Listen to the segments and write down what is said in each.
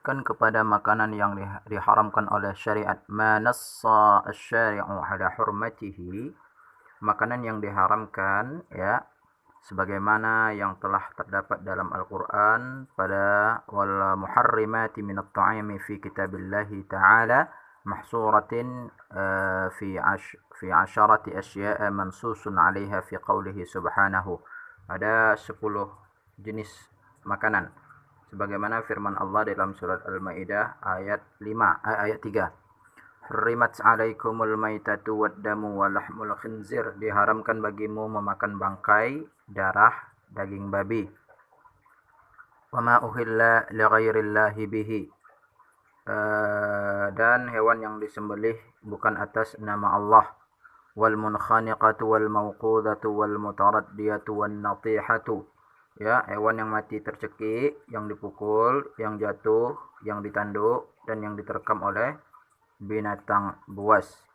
disebutkan kepada makanan yang diharamkan oleh syariat. Ma nassa asy-syari'u ala hurmatihi, makanan yang diharamkan ya sebagaimana yang telah terdapat dalam Al-Qur'an pada wal muharrimati minat ta'ami fi kitabillahi ta'ala mahsuratin fi asharati asya'a mansusun 'alaiha fi qawlihi subhanahu. Ada 10 jenis makanan sebagaimana firman Allah dalam surat Al-Maidah ayat 3. Hurrimat 'alaikumul maitatu wad-damu wa lahmul khinzir, diharamkan bagimu memakan bangkai, darah, daging babi. Wa ma uhilla li ghairillahi bihi, dan hewan yang disembelih bukan atas nama Allah. Wal munkhaniqatu wal mawqudatu wal mutaraddiyatu wan natihatu, ya, hewan yang mati tercekik, yang dipukul, yang jatuh, yang ditanduk, dan yang diterkam oleh binatang buas.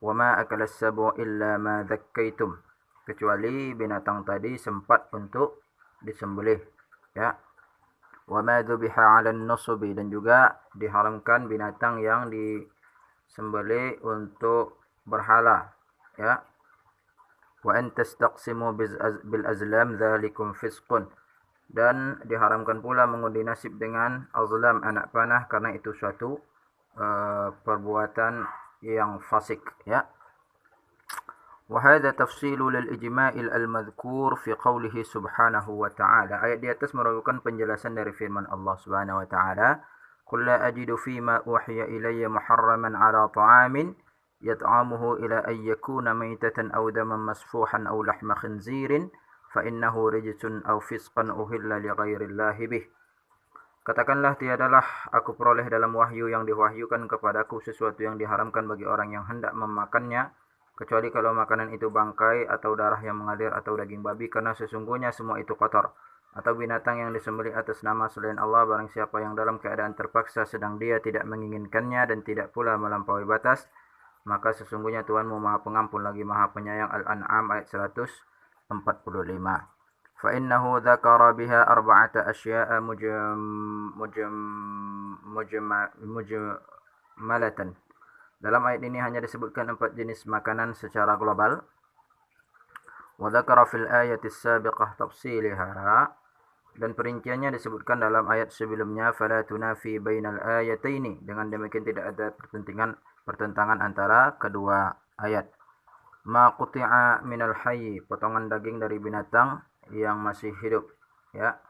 Wa ma akalas sabu illa ma dhakkaitum, kecuali binatang tadi sempat untuk disembelih, ya. Wa ma dhubiha 'alan nusubi, dan juga diharamkan binatang yang disembelih untuk berhala, ya. Wa an tastaqsimu bil azlam dzalikum fisqun, dan diharamkan pula mengundi nasib dengan azlam, anak panah, karena itu suatu perbuatan yang fasik, ya. Wa hadza tafsilu lil ijma'il al-madhkur fi qawlihi subhanahu wa ta'ala. Ayat di atas merupakan penjelasan dari firman Allah Subhanahu wa ta'ala, qul la ajidu fima uhiya ilayya muharraman 'ala ta'amin yat'amuhu ila an yakuna maytatan aw daman masfuhan aw lahma khinzirin fa innahu rijsun aw fisqan uhilla li ghairillahi bih. Katakanlah, tiadalah aku peroleh dalam wahyu yang diwahyukan kepadaku sesuatu yang diharamkan bagi orang yang hendak memakannya, kecuali kalau makanan itu bangkai atau darah yang mengalir atau daging babi, karena sesungguhnya semua itu kotor. Atau binatang yang disembelih atas nama selain Allah, barang siapa yang dalam keadaan terpaksa sedang dia tidak menginginkannya dan tidak pula melampaui batas, maka sesungguhnya Tuhanmu Maha Pengampun lagi Maha Penyayang. Al-An'am ayat 145. Fa innahu dzakara biha arba'ata asya'a mujmalatan. Dalam ayat ini hanya disebutkan 4 jenis makanan secara global. Wa dzakara fil ayati as-sabiqah tafsilaha, dan perinciannya disebutkan dalam ayat sebelumnya. Fala tunafi bainal ayataini, dengan demikian tidak ada pertentangan antara kedua ayat. Ma quti'a minal hayy, potongan daging dari binatang yang masih hidup, ya.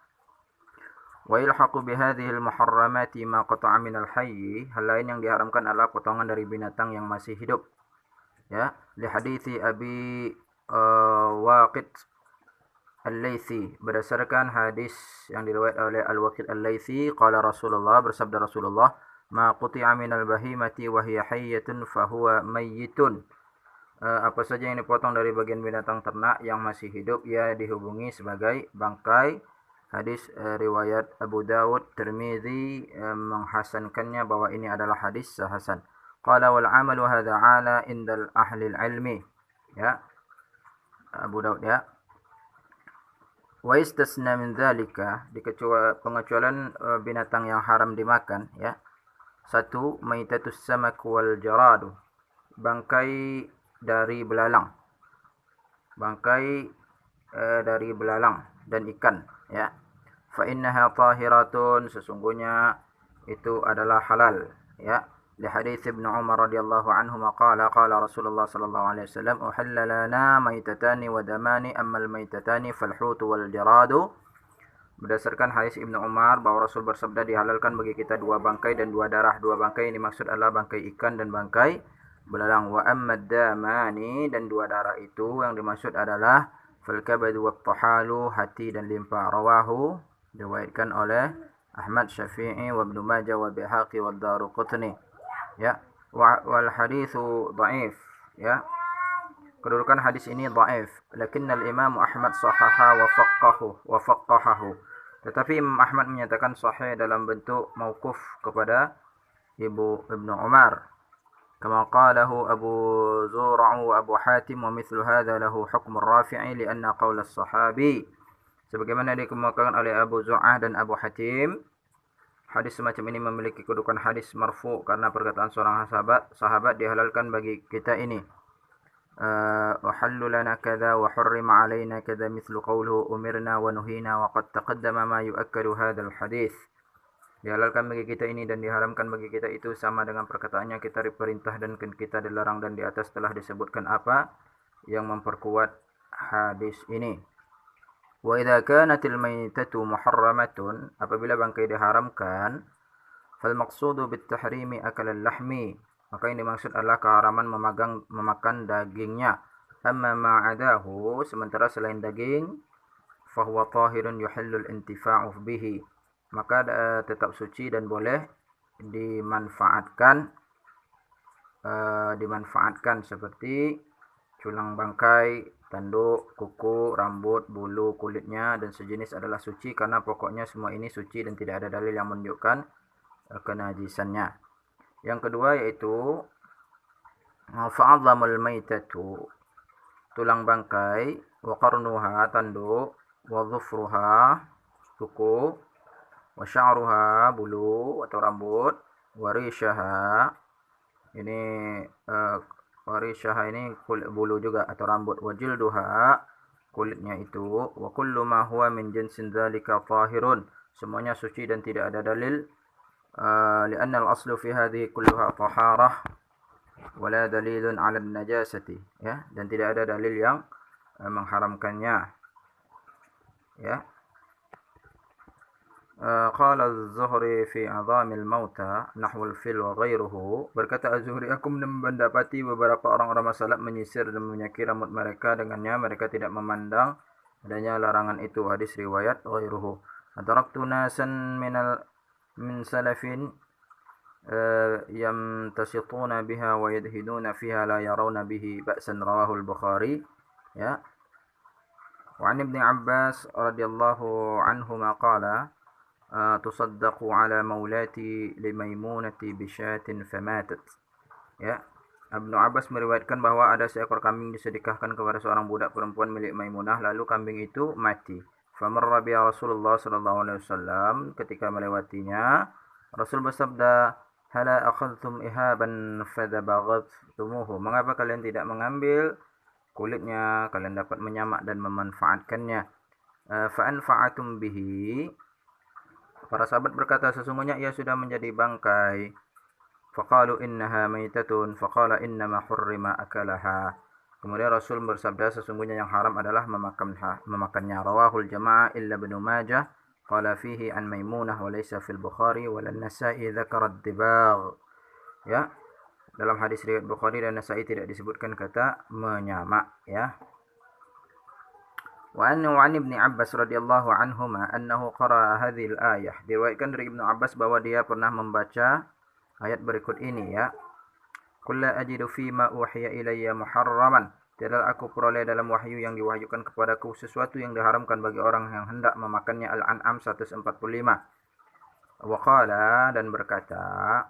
Wa ilhaqu bihadhil muharramati ma qata'a minal hayy, hal lain yang diharamkan adalah potongan dari binatang yang masih hidup, ya. Li hadithi Abi Waqid Al-Laythi, berdasarkan hadis yang diriwayatkan oleh Al-Waqid Al-Laythi, qala Rasulullah, bersabda Rasulullah, ma quti'a minal bahimati wa hiya hayyatun fa huwa mayyitun, apa saja yang dipotong dari bagian binatang ternak yang masih hidup, ia dihubungi sebagai bangkai. Hadis riwayat Abu Dawud, Tirmizi menghasankannya bahwa ini adalah hadis hasan. Qala wal 'amalu hadza 'ala indal ahli ilmi, ya, Abu Dawud, ya. Wa istasna min dzalika, pengecualian binatang yang haram dimakan, ya. 1. Maitatus samak wal jaradu, bangkai dari belalang, dari belalang dan ikan, ya. Fa innaha tahiratun, sesungguhnya itu adalah halal, ya. Li hadits Ibnu Umar radhiyallahu anhu qala qala Rasulullah sallallahu alaihi wasallam, uhilla lana maitatani wa damani, ammal maitatani fal hutu wal jaradu. Berdasarkan hadis Ibnu Umar bahwa Rasul bersabda, dihalalkan bagi kita 2 bangkai dan 2 darah. 2 bangkai ini maksud adalah bangkai ikan dan bangkai belalang. Wa ammad damani, dan 2 darah itu yang dimaksud adalah fal kabadu wat tahalu, hati dan limpa. Rawahu, diriwayatkan oleh Ahmad, Syafi'i, wa Ibnu Majah, wa Baihaqi, wa Daruqutni, ya. Wal haditsu dhaif, ya. Kedudukan hadis ini dhaif, lakinnal Imam Ahmad sahaha wa faqqahahu. Tetapi Imam Ahmad menyatakan sahih dalam bentuk mauquf kepada Ibnu Umar. Kama qalahu Abu Zur'a wa Abu Hatim, wa mithlu hadha lahu hukm ar-rafi'i li'anna qaul as-sahabi. Sebagaimana dikemukakan oleh Abu Zur'ah dan Abu Hatim, hadis semacam ini memiliki kedudukan hadis marfu karena perkataan seorang sahabat dihalalkan bagi kita ini. Uhallu lana kadza wa hurrima alaina kadza mithlu qawluhu umirna wa nuhina wa qad taqaddama ma yu'akkadu hadzal hadis. Dihalalkan bagi kita ini dan diharamkan bagi kita itu sama dengan perkataannya kita diperintah dan kita dilarang, dan di atas telah disebutkan apa yang memperkuat hadis ini. Wa idza kanatil maitatu muharramatun, apabila bangkai diharamkan, fal maqsudu bit tahrimi akal al-lahmi, maka yang dimaksud adalah keharaman memakan dagingnya. Amma ma'adahu, sementara selain daging, fahuwa tahirun yuhillul intifa'u bihi, maka tetap suci dan boleh dimanfaatkan seperti tulang bangkai, tanduk, kuku, rambut, bulu, kulitnya dan sejenis adalah suci karena pokoknya semua ini suci dan tidak ada dalil yang menunjukkan kenajisannya. Yang kedua yaitu fa'adhamul maitatu, tulang bangkai, wa qarnuha, tanduk, wa dhufruha, kuku, wa sya'ruha, bulu atau rambut, wa rishaha, ini warishaha ini kulit bulu juga atau rambut, wa jilduha, kulitnya itu, wa kullu ma huwa min jinsin dzalika tahirun, semuanya suci dan tidak ada dalil li'anna al-aslu fi hadhihi kulluha taharah wa la dalilun 'ala an-najasati, ya, dan tidak ada dalil yang mengharamkannya, ya. Qala az-Zuhri fi 'adhamil mauta nahwul fil wa ghairuhu, berkata az-Zuhri, aku mendapati beberapa orang-orang masalaf menyisir dan menyaki rambut mereka, dengannya mereka tidak memandang adanya larangan itu. Hadis riwayat ghairuhu. Ataraktu nasan min salafin yamtasituna biha wa yadhiduna fiha la yarawna bihi ba'san, rawahu al-Bukhari, ya. Wa 'an Ibn Abbas radhiyallahu anhuma qala tusaddaqu ala maulati limaymunati bisyatin famatat, ya. Ibnu Abbas meriwayatkan bahwa ada seekor kambing disedekahkan kepada seorang budak perempuan milik Maimunah, lalu kambing itu mati. Famarra bi Rasulullah sallallahu alaihi wasallam, ketika melewatinya Rasul bersabda, hala akhadhtum ihaban fadabaghtumuhu, mengapa kalian tidak mengambil kulitnya, kalian dapat menyamak dan memanfaatkannya. Fa anfa'atum bihi, para sahabat berkata, sesungguhnya ia sudah menjadi bangkai. Faqalu innaha maitatun, faqala innama hurrima akalaha, kemudian Rasul bersabda, sesungguhnya yang haram adalah memakannya. Rawahul jama'ah illa Ibnu Majah, qala fihi an Maimunah wa laysa fil Bukhari wa An-Nasa'i dzakara ad-dibagh, ya. Dalam hadis riwayat Bukhari dan Nasa'i tidak disebutkan kata menyamak, ya. Wa an Ibn Abbas radhiyallahu anhuma annahu qara'a hadhil ayah, diriwayatkan dari Ibnu Abbas bahwa dia pernah membaca ayat berikut ini, ya. Qul la ajidu fima uhiya ilayya muharraman, tidaklah aku peroleh dalam wahyu yang diwahyukan kepadaku sesuatu yang diharamkan bagi orang yang hendak memakannya. Al-An'am 145. Wa qala, dan berkata,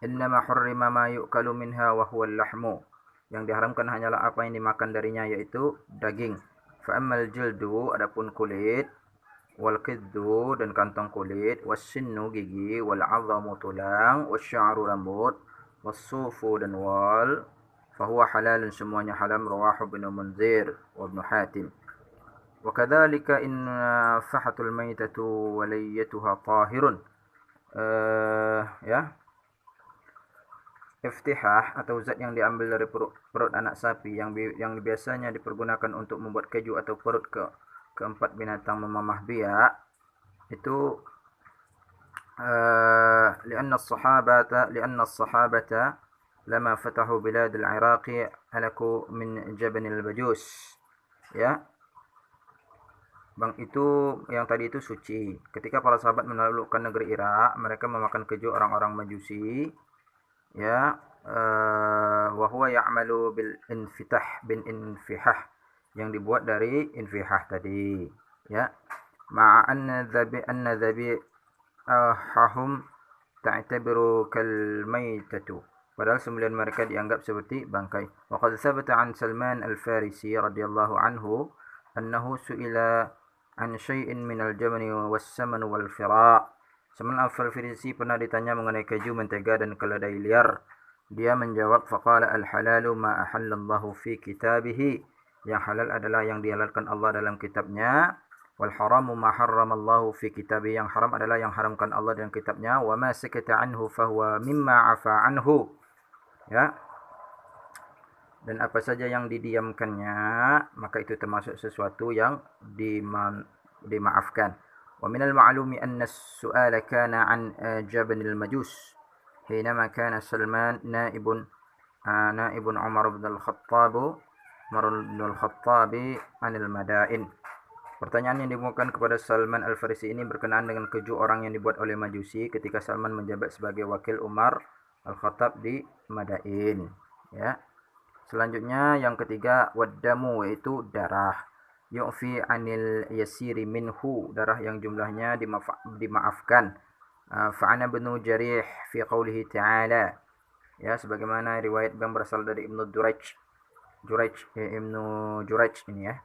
innama hurrima ma yu'kalu minha wa huwa al-lahmu, yang diharamkan hanyalah apa yang dimakan darinya, yaitu daging. Fa ammal jildu, adapun kulit, wal qiddu, dan kantong kulit, was-sinnu, gigi, wal 'adhamu, tulang, wasya'ru, rambut, was-sufu, dan wal, fahuwa halalun, semuanya halal. Rawahu Ibnu Munzir wa Ibnu Hatim. Wa kadzalika in fahatul maitatu waliyatuha tahirun, ya. Iftihah atau zat yang diambil dari perut anak sapi yang biasanya dipergunakan untuk membuat keju atau perut keempat binatang memamah biak, itu lianna as-sahabata lama fatahu bilad al-Iraqi alaku min jaban al-bajus, ya. Bang itu yang tadi itu suci. Ketika para sahabat menaklukkan negeri Irak, mereka memakan keju orang-orang Majusi, ya. Wa huwa ya'malu bil infihah, yang dibuat dari infihah tadi, ya. Ma'a anna dhabi'ahum ta'tabiru kal maitatu, padahal sembelihan mereka dianggap seperti bangkai. Wa qad thabata an Salman al-Farisi radhiyallahu anhu annahu su'ila an syai'in min al-jamani was-saman wal-fira', Salman Al-Farisi pernah ditanya mengenai keju, mentega dan keledai liar. Dia menjawab, faqala al-halalu ma ahallallahu fi kitabihi. Yang halal adalah yang dihalalkan Allah dalam kitabnya. Wal haramu ma harramallahu fi kitabihi. Yang haram adalah yang haramkan Allah dalam kitabnya. Wa ma sakata anhu fahuwa mimma afa anhu. Ya. Dan apa saja yang didiamkannya, maka itu termasuk sesuatu yang dimaafkan. Wa minal ma'lumi anna as-su'ala kana an Jabn al-Majus حينما كان سلمان نائب عمر بن الخطاب عن المدائن. Pertanyaan yang dimuatkan kepada Salman Al-Farisi ini berkenaan dengan keju orang yang dibuat oleh Majusi ketika Salman menjabat sebagai wakil Umar Al-Khattab di Madain. Ya. Selanjutnya yang ketiga, waddamu, yaitu darah. Yu'fi anil yasiri minhu, darah yang jumlahnya dimaafkan. Fa'ana ibnu Jarih fi qawlihi ta'ala, ya, sebagaimana riwayat yang berasal dari Ibnu Jurayj ini, ya,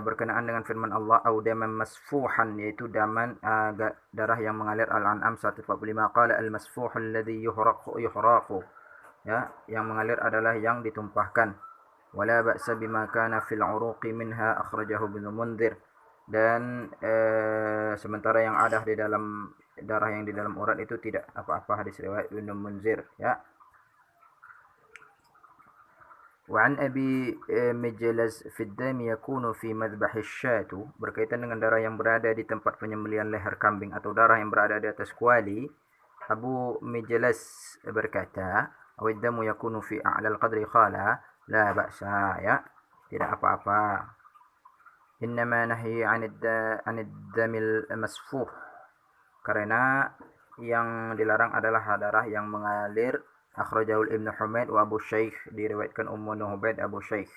berkenaan dengan firman Allah, au daman masfuhan, yaitu darah yang mengalir. Al-An'am 145, qala al-masfuhu alladhi yuhraqu, ya, yang mengalir adalah yang ditumpahkan. Wala ba'sa bima kana fil 'uruqi minha, akhrajahu Ibnu Mundzir. Dan sementara yang ada di dalam darah yang di dalam urat itu tidak apa-apa, hadis riwayat Ibnu Munzir, ya. Wa an Abi Mijlaz fi ad-dam yakunu fi madbah asy-syatu, berkaitan dengan darah yang berada di tempat penyembelihan leher kambing atau darah yang berada di atas kuali. Abu Mijlaz berkata, wa ad-damu yakunu fi a'la al-qadri, qala la ba'sa, ya, tidak apa-apa. Innama nahyi 'anid damil masfuh, karena yang dilarang adalah darah yang mengalir. Akhrajahul Ibnu Humaid wa Abu Shaykh, diriwayatkan Ummu Nuhbaid Abu Shaykh.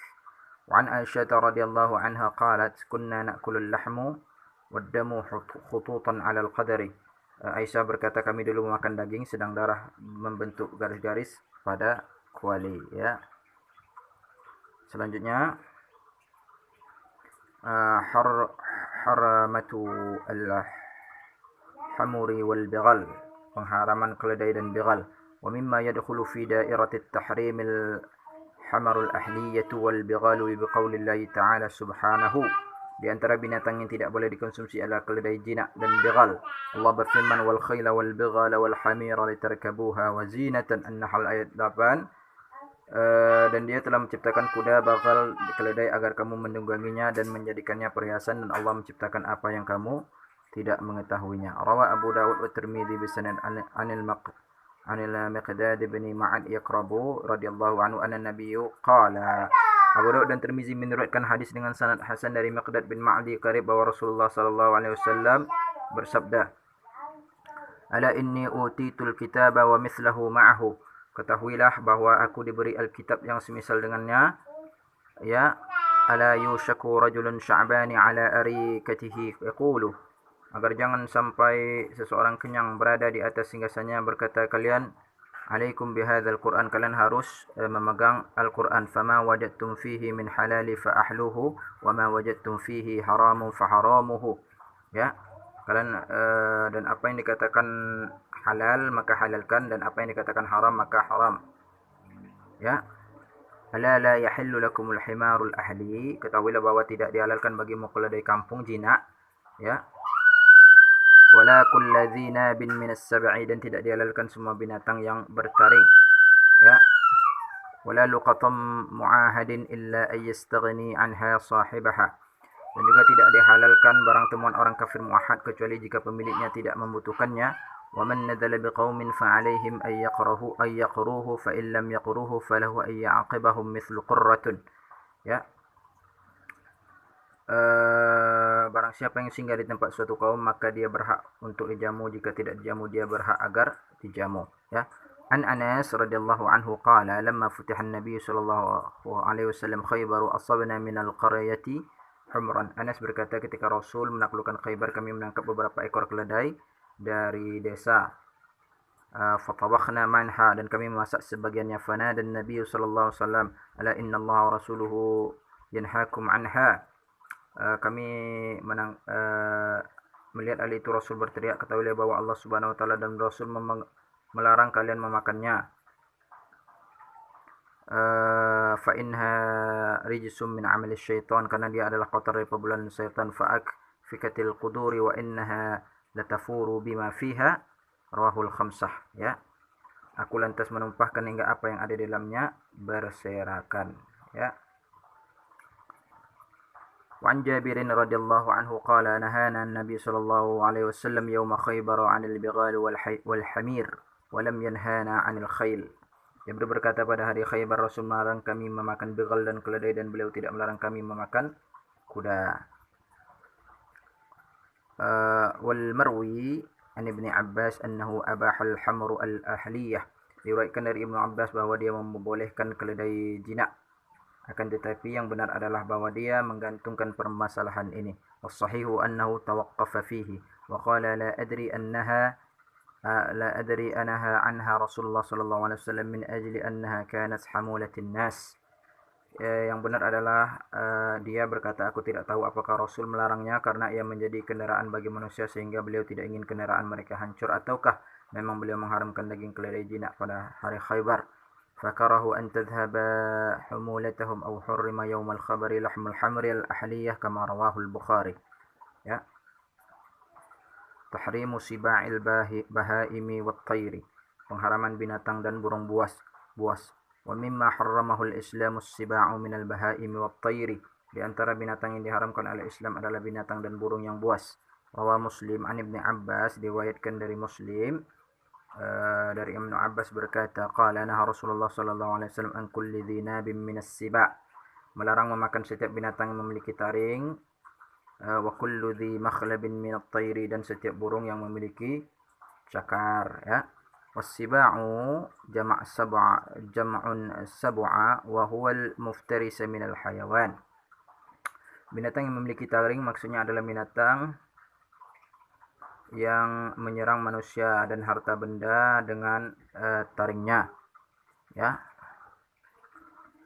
Wa an Aisyah radhiyallahu anha qalat, kunna na'kulul lahmu wad-damu khututan 'ala al-qadri. Aisyah berkata, kami dulu makan daging sedang darah membentuk garis-garis pada kuali, ya. Selanjutnya haramatu al-hamuri wal bighal, pengharaman keledai dan bighal. Wa mimma yadkhulu fi dairati at-tahrim al-hamarul ahliyatu wal bighalu bi qaulillahi ta'ala subhanahu. Di antara binatang yang tidak boleh dikonsumsi adalah keledai jinak dan bighal. Allah berfirman, wal khayla wal bighala wal hamira litarkabuha wa zinatan, An-Nahl ayat 8. Dan dia telah menciptakan kuda, bagal, keledai agar kamu menungganginya dan menjadikannya perhiasan, dan Allah menciptakan apa yang kamu tidak mengetahuinya. Rawa Abu Dawud wa Tirmidzi bi sanad anil Miqdad bin Ma'ad yaqrabu radhiyallahu anhu anna nabiyyu qala. Abu Dawud dan Tirmizi meneriwayatkan hadis dengan sanad hasan dari Miqdad bin Ma'di qarib bahwa Rasulullah sallallahu alaihi wasallam bersabda, ala inni utitul kitaba wa mithlahu ma'ahu, ketahuilah bahwa aku diberi Alkitab yang semisal dengannya, ya. Ala yushaku rajulun sya'bani ala arikatihi yaqulu, agar jangan sampai seseorang kenyang berada di atas singgasananya berkata, kalian alaikum bihadzal Qur'an, kalian harus memegang Al-Qur'an. Fama wajadtum fihi min halali fa ahluhu wa ma wajadtum fihi haramun fa haramuhu, ya. Kalian dan apa yang dikatakan halal maka halalkan, dan apa yang dikatakan haram maka haram, ya. Ala la yahillu lakumul himarul ahli, ketahuilah bahwa tidak dihalalkan bagimu keledai kampung jinak, ya. Wala kulladzi nabin minas sab'i, dan tidak dihalalkan semua binatang yang bertaring, ya. Wala luqatam mu'ahadin illa ayyastaghni anha sahibaha, dan juga tidak dihalalkan barang temuan orang kafir muahad kecuali jika pemiliknya tidak membutuhkannya. Wa man nadzala biqaumin fa 'alaihim ay yaqruhu fa in lam yaqruhu falahu ay ya'aqibahum mithlu qurratun, ya. Barang siapa yang singgah di tempat suatu kaum maka dia berhak untuk dijamu, jika tidak dijamu dia berhak agar dijamu, ya. An Anas radhiyallahu anhu qala lamma futiha an-nabiy sallallahu alaihi wasallam Khaybar asabna min al-qaryati humran. Anas berkata, ketika Rasul menaklukkan Khaybar kami menangkap beberapa ekor keledai dari desa. Fatabakhna manha, dan kami memasak sebagiannya. Fana dan Nabi sallallahu alaihi wasallam, ala inna Allah wa rasuluhu yanhaakum anha. Kami melihat hal itu Rasul berteriak, ketahuilah bahwa Allah Subhanahu wa taala dan Rasul melarang kalian memakannya. Fa inha rijsum min amali syaitan, karena dia adalah kotor dari perbuatan syaitan. Fikatil quduri wa innaha latafuru bima fiha, rawahul khamsah. Ya, aku lantas menumpahkan hingga apa yang ada di dalamnya berserakan. Ya. وعن جابر رضي الله عنه قال نهانا النبي صلى الله عليه وسلم يوم خيبر عن البغال والحمير ولم ينهانا عن الخيل. Jabir berkata, pada hari Khaybar Rasul melarang kami memakan begal dan keledai, dan beliau tidak melarang kami memakan kuda. Wal marwi an Ibnu Abbas annahu abaha al-hamru al-ahliyah. Diriwayatkan dari Ibnu Abbas bahwa dia membolehkan keledai jinak. Akan tetapi yang benar adalah bahwa dia menggantungkan permasalahan ini. Was-sahihu annahu tawaqqafa fihi wa qala la adri anaha anha Rasulullah sallallahu alaihi wasallam min ajli annaha kanat hamulatin nas. Yang benar adalah dia berkata, aku tidak tahu apakah Rasul melarangnya karena ia menjadi kendaraan bagi manusia sehingga beliau tidak ingin kendaraan mereka hancur, ataukah memang beliau mengharamkan daging keledai jinak pada hari Khaybar. فكرهوا أن تذهب حمولتهم أو حرم يوم الخبر لحم الحمر الأحلية كما رواه البخاري. Ya. Tahrimu siba'il bahaimi wat-tayri, pengharaman binatang dan burung buas. Wa mimma harramahu al-Islamu as-siba'u min al-bahaimi wat-tayri, di antara binatang yang diharamkan oleh Islam adalah binatang dan burung yang buas. Rawah Muslim an Ibnu Abbas, diriwayatkan dari Muslim dari Ibnu Abbas berkata, qala naha Rasulullah sallallahu alaihi wasallam an kulli dhi nabin min as-siba', melarang memakan setiap binatang yang memiliki taring, wa kullu dhi makhlabin min at-tayri, dan setiap burung yang memiliki cakar. Ya. Was-siba'u jam'un sab'a wa huwa al-muftaris min al-hayawan. Binatang yang memiliki taring maksudnya adalah binatang yang menyerang manusia dan harta benda dengan taringnya. Ya.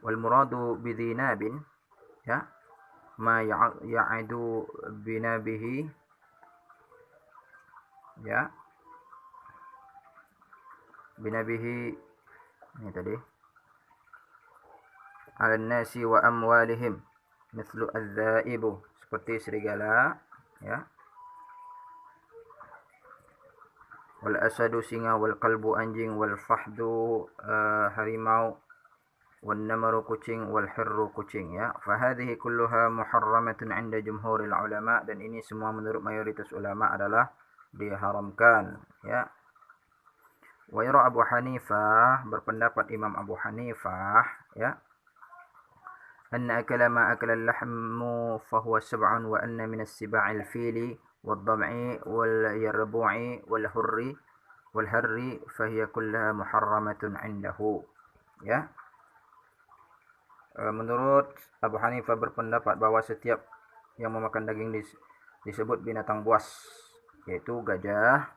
Wal muradu bidhinabin, ya, ma ya'adu binabihi, ya, binabihi ini tadi, ala nasi wa amwalihim mithlu adz-dzaibu, seperti serigala, ya, wal asadu singa, wal kalbu anjing, wal fahdu harimau, wal namaru kucing, wal hirru kucing. Ya, fahadhihi kulluha muharramatun 'inda jumhuril ulama, dan ini semua menurut mayoritas ulama adalah diharamkan. Ya. Wa yara Abu Hanifah, berpendapat Imam Abu Hanifah, ya, anna akala ma akala al-lahmu fahuwa sab'un, wa anna min as-siba'il fili والضبع واليربوع والهر فهي كلها محرمة عنده. Ya. Menurut Abu Hanifah berpendapat bahwa setiap yang memakan daging disebut binatang buas, yaitu gajah,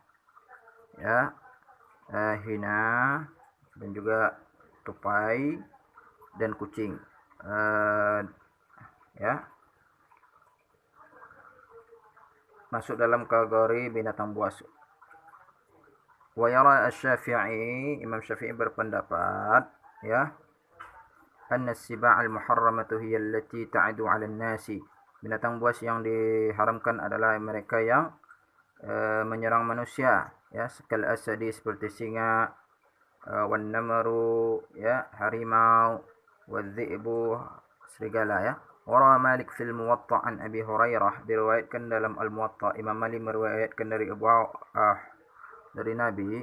ya, hina, dan juga tupai dan kucing. Ya. Masuk dalam kategori binatang buas. Wa yara asy-Syafi'i, Imam Syafi'i berpendapat, ya, anna as-siba'al muharramatu hiya allati ta'adu 'ala an-nasi, binatang buas yang diharamkan adalah mereka yang menyerang manusia, ya, sekal asadi, seperti singa, wan namaru, ya, harimau, wadh-dhi'bu, serigala. Ya. Warawa Malik fil Muwatta' an Abi Hurairah, diriwayatkan dalam Al-Muwatta, Imam Malik meriwayatkan dari dari Nabi,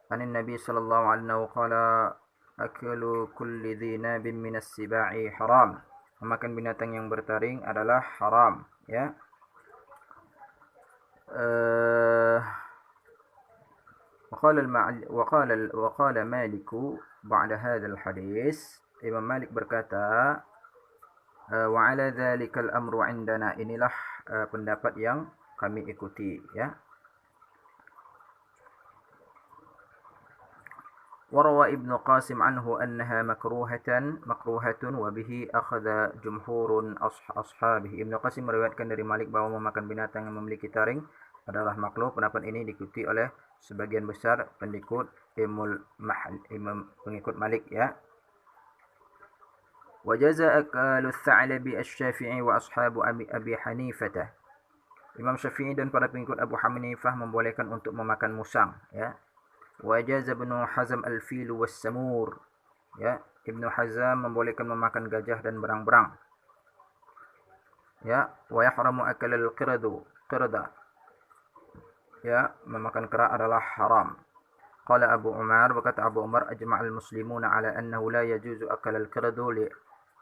anin Nabi sallallahu alaihi wasallam qala aklu kulli dhi nabin min as-siba'i haram, memakan binatang yang bertaring adalah haram. Ya. وقال مالك بعد هذا الحديث, Imam Malik berkata, wa ala dzalikal amru indana, inilah pendapat yang kami ikuti. Ya. Warawa Ibnu Qasim anhu annaha makruhatun wa bihi akhadha jumhurun ashabihi. Ibnu Qasim meriwayatkan dari Malik bahwa memakan binatang yang memiliki taring adalah makruh. Pendapat ini diikuti oleh sebagian besar pengikut pengikut Malik, ya. Wajaza akalu Tha'labi Asy-Syafi'i wa ashabu Abi Hanifah. Imam Syafi'i dan para pengikut Abu Hanifah membolehkan untuk memakan musang, ya. Wajaza Ibnu Hazm al-Fil was-Samur, ya. Ibnu Hazm membolehkan memakan gajah dan berang-berang, ya. Wa yahramu akal al-qirda, ya, memakan kera adalah haram. Qala Abu Umar, berkata Abu Umar, ajma'al muslimuna ala annahu la yajuzu akal al-qirdu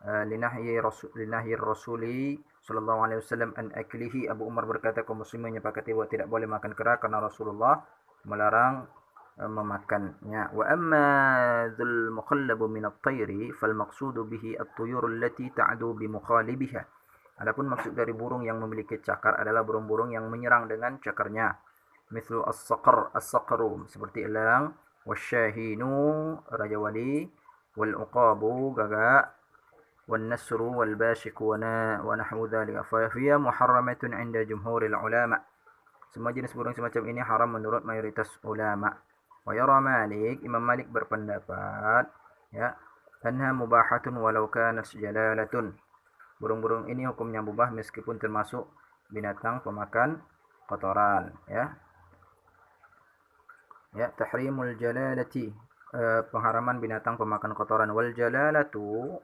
linahyi rasuli sallallahu alaihi wasallam an aklihi. Abu Umar berkata kaum muslimin menyepakati bahwa tidak boleh makan kera karena Rasulullah melarang memakannya. Wa amma dzul mukhallab min at-tayri fal maqsudu bihi at-tuyur allati ta'du bi mukhalibiha. Adapun maksud dari burung yang memiliki cakar adalah burung-burung yang menyerang dengan cakarnya. Mithlu as-saqru, seperti elang, wasyahinu, raja wali, wal uqabu, gagak, wan nasru wal bashiku wa nahwu dzalika fa hiya muharramatun 'inda jumhuril ulama. Semua jenis burung semacam ini haram menurut mayoritas ulama. Wa yara Malik, Imam Malik berpendapat, ya, anha mubahatun walau kanat jalalatun. Burung-burung ini hukumnya mubah meskipun termasuk binatang pemakan kotoran, ya. Ya, tahrimul jalalati, pengharaman binatang pemakan kotoran. Wal jalalatu,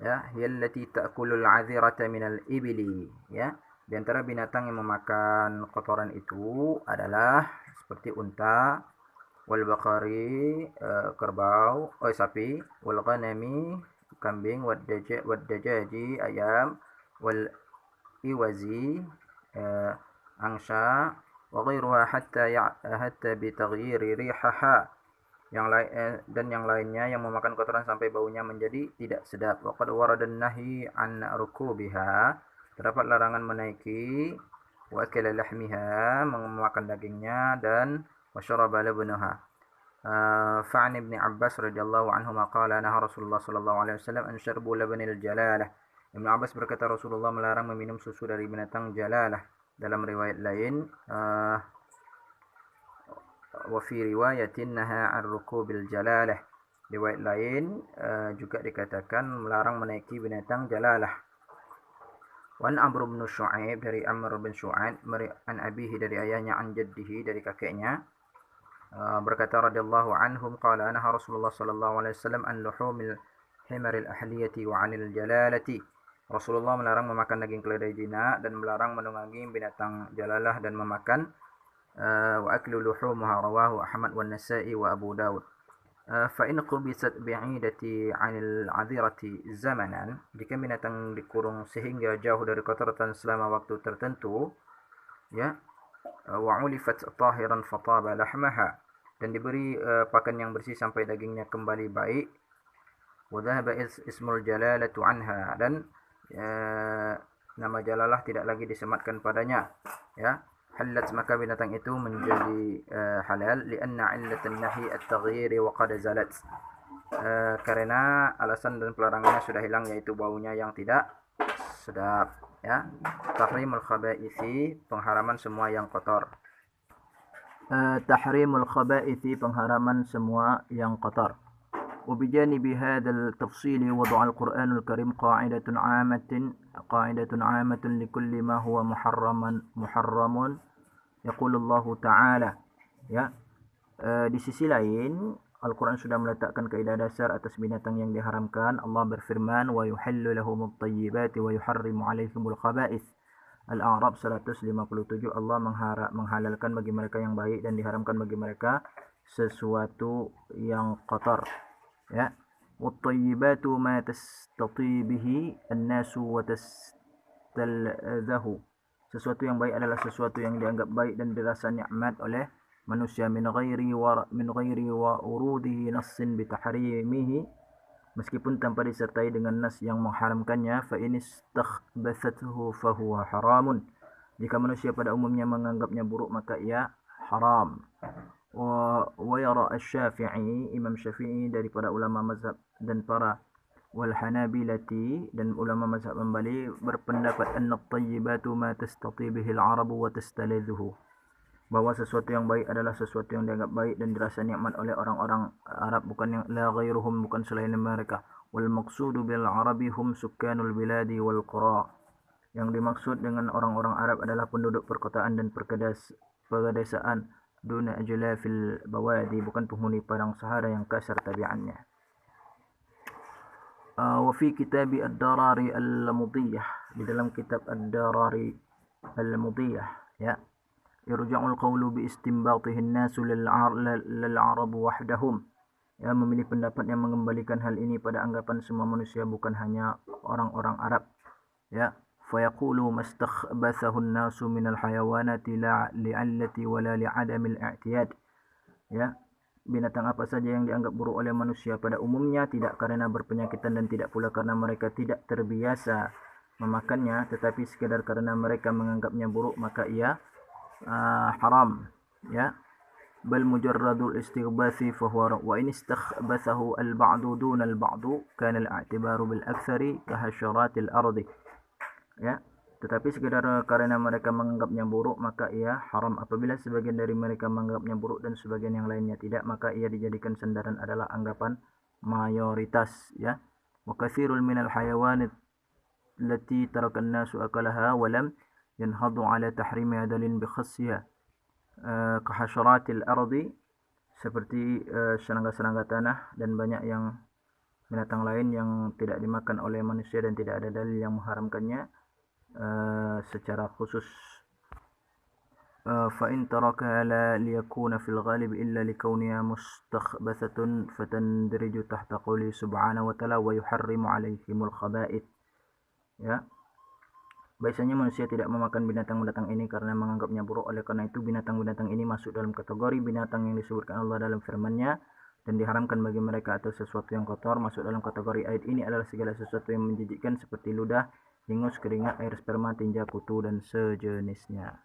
ya, hiya allati ta'kulul 'adhirata minal ibli, ya. Di antara binatang yang memakan kotoran itu adalah seperti unta, wal baqari, kerbau, sapi, wal ghanami, kambing, wad dajaji, ayam, wal iwazi, angsa, wa ghairuha hatta bi taghyiri rihaha, yang lain dan yang lainnya yang memakan kotoran sampai baunya menjadi tidak sedap. Wa qad warada an-nahi an rukubiha, terdapat larangan menaiki, wa akala lahmiha, memakan dagingnya, dan wa syaraba labnaha. Fa'an Ibn Abbas radhiyallahu anhu qala naha Rasulullah sallallahu alaihi wasallam an syarbu labanil jalalah. Ibnu Abbas berkata Rasulullah melarang meminum susu dari binatang jalalah. Dalam riwayat lain, wa fi riwayatin naha an rukubil jalalah. Riwayat lain juga dikatakan melarang menaiki binatang jalalah. Wan Amr bin Syu'aib, dari Amr bin Syu'aib, an abihi, dari ayahnya, an jaddihi, dari kakeknya, berkata radhiyallahu anhum qala naha Rasulullah sallallahu alaihi wasallam an luhumil himaril ahliyati wa 'anil jalalati. Rasulullah melarang memakan daging keledai jinak dan melarang menunggangi binatang jalalah dan memakan. Wa aklu luhumuha rawahu Ahmad wan Nasa'i wa Abu Dawud. Fa in qubisat bi'idati 'anil 'adhirati zamanan, jika binatang dikurung sehingga jauh dari kotoran selama waktu tertentu, ya, wa 'ulifat tahiran fataba lahmaha, dan diberi pakan yang bersih sampai dagingnya kembali baik, wa dhahaba ismul jalalatu anha, dan nama jalalah tidak lagi disematkan padanya, ya, halat, maka binatang itu menjadi halal, lianna illatan nahi at-taghyir wa qad zalat, karena alasan dan pelarangannya sudah hilang, yaitu baunya yang tidak sedap, ya. Tahrimul khaba'isi, pengharaman semua yang kotor. Tahrimul khaba'isi, pengharaman semua yang kotor. وبجانب هذا التفصيل وضع القرآن الكريم قاعدة عامة لكل ما هو محرم يقول الله تعالى, ya. Di sisi lain, Al-Quran sudah meletakkan kaidah dasar atas binatang yang diharamkan. Allah berfirman, wa yuhallu lahumut tayyibati wa yuharrimu alaihimul khaba'ith. Al-A'raf 157. Allah menghalalkan bagi mereka yang baik dan diharamkan bagi mereka sesuatu yang kotor, ya. Wat-tayyibatu ma tastatibihi an-nasu wa tastalzahu. Sesuatu yang baik adalah sesuatu yang dianggap baik dan dirasa nikmat oleh manusia, min ghairi wa urudihi nassin bi tahrimihi, meskipun tanpa disertai dengan nas yang mengharamkannya. Fa in istakhbathathu fa huwa haramun. Jika manusia pada umumnya menganggapnya buruk, maka ia haram. Wa yara asy-Syafi'i, Imam Syafi'i, daripada ulama mazhab dan para wal hanabilati, dan ulama mazhab Hambali berpendapat anna at-tayyibatu ma tastati bihi al-arabu wa tastaladhuhu, bahwa sesuatu yang baik adalah sesuatu yang dianggap baik dan dirasa nikmat oleh orang-orang Arab, bukan yang la ghairuhum, bukan selain mereka. Wal maqsudu bil arabi hum sukkanul biladi wal qura, yang dimaksud dengan orang-orang Arab adalah penduduk perkotaan dan pedesaan, duna ajlafil bawadi, bukan penghuni padang sahara yang kasar tabiatnya. Wa fi kitab ad-darari al-mudiyah, di dalam kitab ad-darari al-mudiyah, ya, yurja'ul qawlu bi istinbatihi an-nasu lil-arab wahdahum, ya, memilih pendapat yang mengembalikan hal ini pada anggapan semua manusia, bukan hanya orang-orang Arab, ya. Fayaqulu mastakhbathahu an-nasu min al-hayawanati la li'allati wa la li'adami al-i'tiyad, ya, binatang apa saja yang dianggap buruk oleh manusia pada umumnya tidak karena berpenyakitan dan tidak pula karena mereka tidak terbiasa memakannya, tetapi sekedar karena mereka menganggapnya buruk, maka ia haram, ya. Bal mujarradul istighbathi fahuwa, wa in istakhbathahu al-ba'du duna al-ba'du kana al-i'tibaru bil aktsari ka hasyaratil ardi, ya. Tetapi sekedar karena mereka menganggapnya buruk, maka ia haram. Apabila sebagian dari mereka menganggapnya buruk dan sebagian yang lainnya tidak, maka ia dijadikan sandaran adalah anggapan mayoritas, ya. Wa katsirul minal hayawanat allati taraka an-nasu akalaha wa lam yanhadu ala tahrimi adalin bi khassiha ka hasyaratil ardi, seperti serangga-serangga tanah dan banyak yang binatang lain yang tidak dimakan oleh manusia dan tidak ada dalil yang mengharamkannya secara khusus. Fa in taraka la liyakuna fil ghalib illa likawniha mustakhbathatun fatandriju tahta qawli subhanahu wa ta'ala wa yuharrimu alaihimul khaba'ith, ya. Biasanya manusia tidak memakan binatang-binatang ini karena menganggapnya buruk. Oleh karena itu binatang-binatang ini masuk dalam kategori binatang yang disebutkan Allah dalam firman-Nya dan diharamkan bagi mereka, atau sesuatu yang kotor. Masuk dalam kategori ayat ini adalah segala sesuatu yang menjijikkan seperti ludah, ingus, keringat, air sperma, tinja, kutu dan sejenisnya.